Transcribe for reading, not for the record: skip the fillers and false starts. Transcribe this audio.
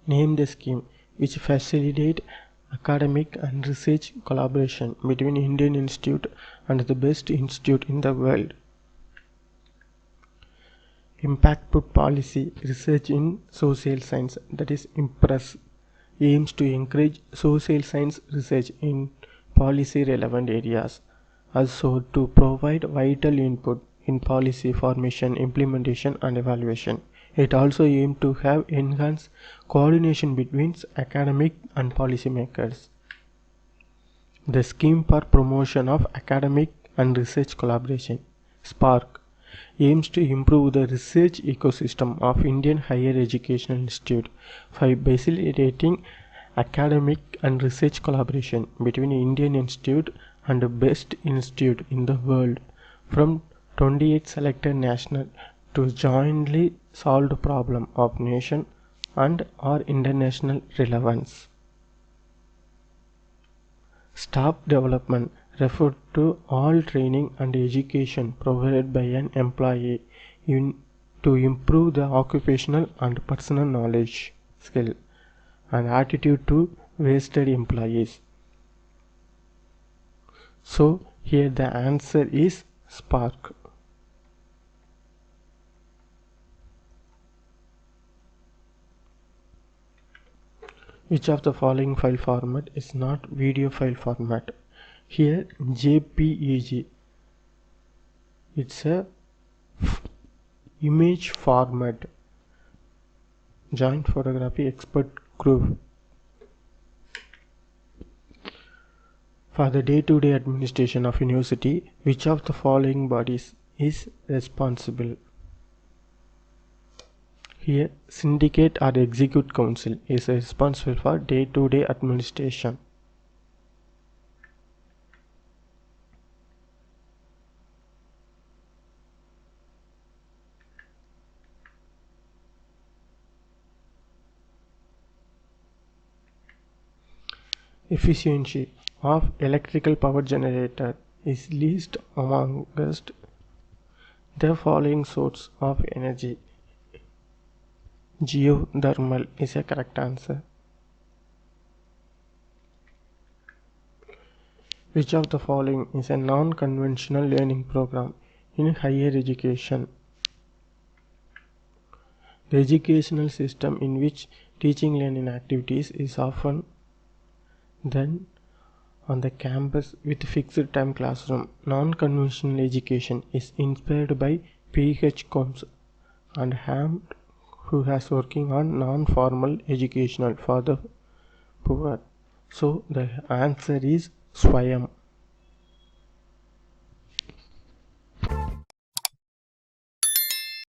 Name the scheme which facilitate academic and research collaboration between Indian institute and the best institute in the world. Impactful policy research in social science, that is IMPRESS, aims to encourage social science research in policy relevant areas, also to provide vital input in policy formation, implementation and evaluation. It also aims to have enhanced coordination between academic and policymakers. The Scheme for Promotion of Academic and Research Collaboration, SPARC, aims to improve the research ecosystem of Indian higher educational institute by facilitating academic and research collaboration between Indian institute and the best institute in the world from 28 selected national to jointly solve the problem of nation and or international relevance. Staff development refers to all training and education provided by an employee to improve the occupational and personal knowledge, skill, and attitude to wasted employees. So here the answer is SPARC. Which of the following file format is not video file format? Here JPEG, it's a image format. Joint Photography Expert Group. For the day-to-day administration of university, which of the following bodies is responsible? Here, Syndicate or Executive Council is responsible for day-to-day administration. Efficiency of electrical power generator is least amongst the following source of energy. Geothermal is a correct answer. Which of the following is a non-conventional learning program in higher education? The educational system in which teaching learning activities is often done on the campus with fixed time classroom. Non-conventional education is inspired by P.H. Combs and Ham, who has working on non-formal educational for the poor. So the answer is Swayam.